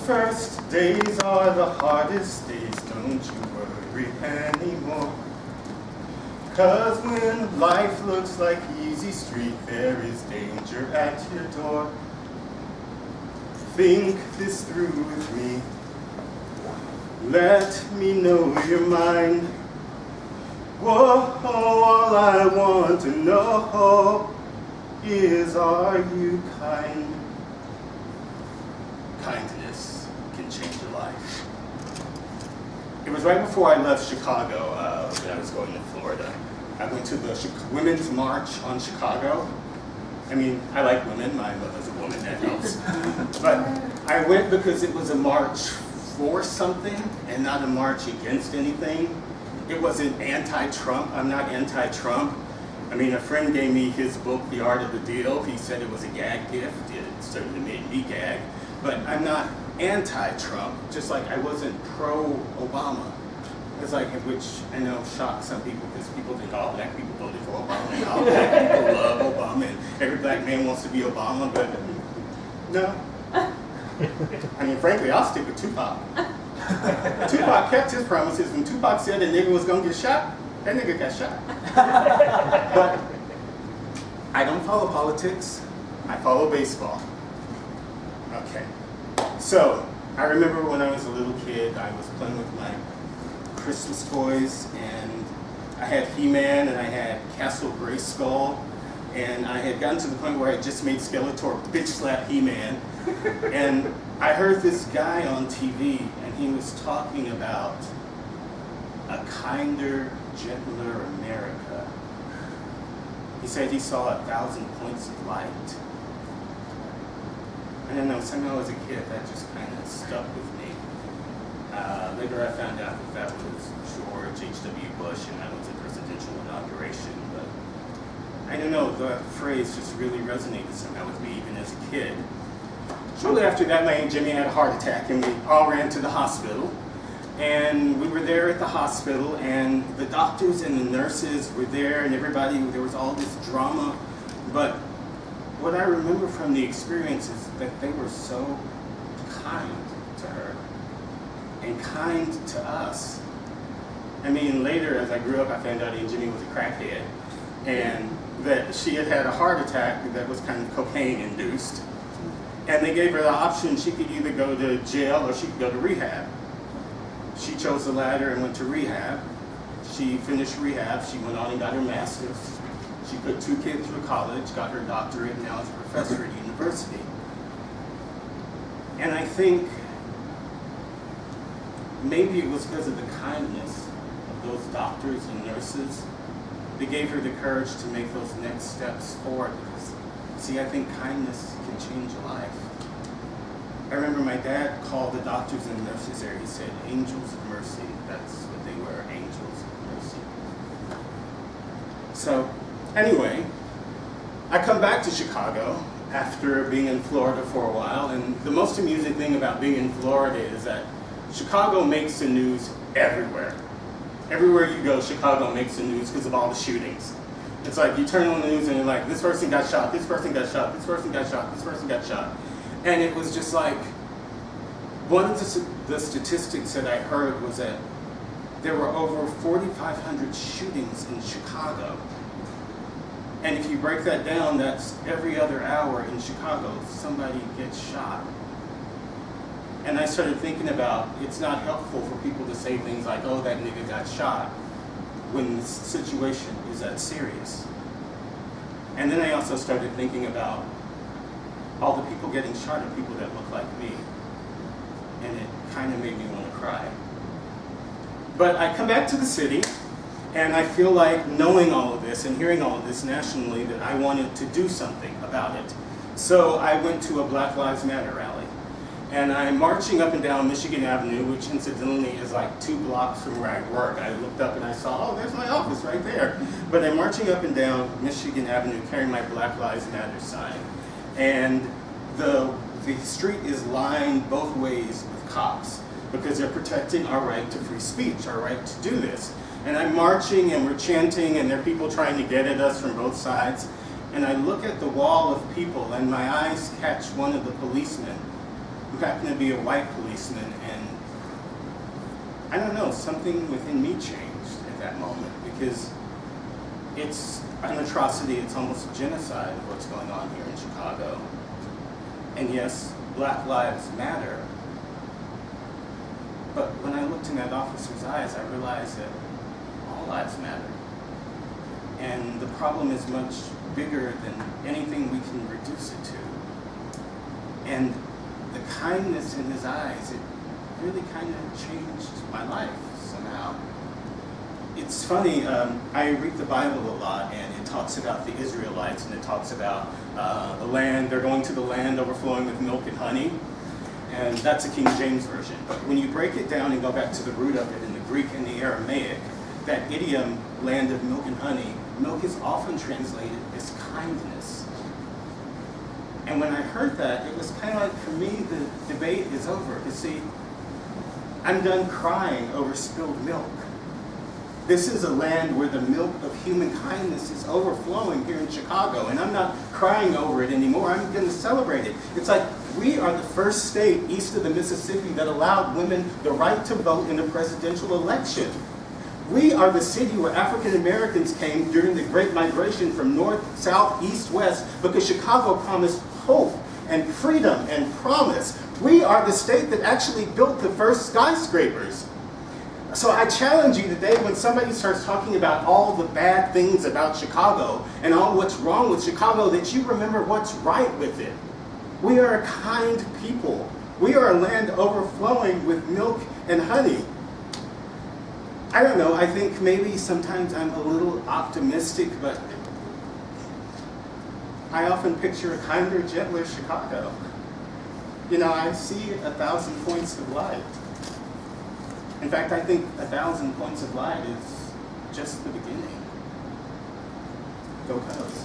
first days are the hardest days, don't you worry anymore. 'Cause when life looks like easy street, there is danger at your door. Think this through with me. Let me know your mind. Whoa, all I want to know is, are you kind? Kindness can change your life. It was right before I left Chicago when I was going to Florida. I went to the Women's March on Chicago. I mean, I like women, my mother's a woman, that helps. But I went because it was a march for something and not a march against anything. It wasn't anti-Trump. I'm not anti-Trump. I mean, a friend gave me his book, The Art of the Deal. He said it was a gag gift. It certainly made me gag. But I'm not anti-Trump, just like I wasn't pro-Obama. It's like, which I know shocked some people because people think all black people voted for Obama and all black people love Obama and every black man wants to be Obama, but no. I mean, frankly, I'll stick with Tupac. Tupac kept his promises. When Tupac said a nigga was gonna get shot, that nigga got shot. But I don't follow politics, I follow baseball. Okay, so I remember when I was a little kid, I was playing with my Christmas toys, and I had He-Man and I had Castle Grayskull, and I had gotten to the point where I just made Skeletor bitch slap He-Man, and I heard this guy on TV, and he was talking about a kinder, gentler America. He said he saw 1,000 points of light. I don't know, somehow as a kid that just kind of stuck with me. Later I found out that was George H.W. Bush and that was a presidential inauguration, but I don't know, the phrase just really resonated somehow with me even as a kid. Shortly after that, my Aunt Jimmy had a heart attack and we all ran to the hospital. And we were there at the hospital and the doctors and the nurses were there and everybody, there was all this drama. But what I remember from the experience is that they were so kind to her and kind to us. I mean, later as I grew up, I found out Aunt Jimmy was a crackhead and that she had had a heart attack that was kind of cocaine induced. And they gave her the option, she could either go to jail or she could go to rehab. She chose the latter and went to rehab. She finished rehab, she went on and got her master's. She put 2 kids through college, got her doctorate, and now is a professor at university. And I think maybe it was because of the kindness of those doctors and nurses that gave her the courage to make those next steps forward. Because, see, I think kindness can change a life. I remember my dad called the doctors and nurses there. He said, angels of mercy. That's what they were, angels of mercy. So, anyway, I come back to Chicago after being in Florida for a while, and the most amusing thing about being in Florida is that Chicago makes the news everywhere. Everywhere you go, Chicago makes the news because of all the shootings. It's like you turn on the news and you're like, this person got shot, this person got shot, this person got shot, this person got shot. And it was just like, one of the statistics that I heard was that there were over 4,500 shootings in Chicago. And if you break that down, that's every other hour in Chicago, somebody gets shot. And I started thinking about, it's not helpful for people to say things like, oh, that nigga got shot, when the situation is that serious. And then I also started thinking about all the people getting shot are people that look like me. And it kind of made me want to cry. But I come back to the city, and I feel like knowing all of this and hearing all of this nationally that I wanted to do something about it. So I went to a Black Lives Matter rally. And I'm marching up and down Michigan Avenue, which incidentally is like 2 blocks from where I work. I looked up and I saw, oh, there's my office right there. But I'm marching up and down Michigan Avenue carrying my Black Lives Matter sign. And the street is lined both ways with cops because they're protecting our right to free speech, our right to do this. And I'm marching and we're chanting and there are people trying to get at us from both sides. And I look at the wall of people and my eyes catch one of the policemen who happened to be a white policeman, and I don't know, something within me changed at that moment, because it's an atrocity, it's almost a genocide of what's going on here in Chicago. And yes, Black Lives Matter, but when I looked in that officer's eyes, I realized that all lives matter. And the problem is much bigger than anything we can reduce it to. And the kindness in his eyes, it really kind of changed my life somehow. It's funny, I read the Bible a lot, and it talks about the Israelites, and it talks about the land, they're going to the land overflowing with milk and honey, and that's a King James Version. But when you break it down and go back to the root of it in the Greek and the Aramaic, that idiom, land of milk and honey, milk is often translated as kindness. And when I heard that, it was kind of like, for me, the debate is over. You see, I'm done crying over spilled milk. This is a land where the milk of human kindness is overflowing here in Chicago, and I'm not crying over it anymore. I'm going to celebrate it. It's like we are the first state east of the Mississippi that allowed women the right to vote in a presidential election. We are the city where African Americans came during the Great Migration from north, south, east, west, because Chicago promised hope and freedom and promise. We are the state that actually built the first skyscrapers. So I challenge you today, when somebody starts talking about all the bad things about Chicago and all what's wrong with Chicago, that you remember what's right with it. We are a kind people. We are a land overflowing with milk and honey. I don't know, I think maybe sometimes I'm a little optimistic, but I often picture a kinder, gentler Chicago. You know, I see 1,000 points of light. In fact, I think 1,000 points of light is just the beginning. Go Cubs.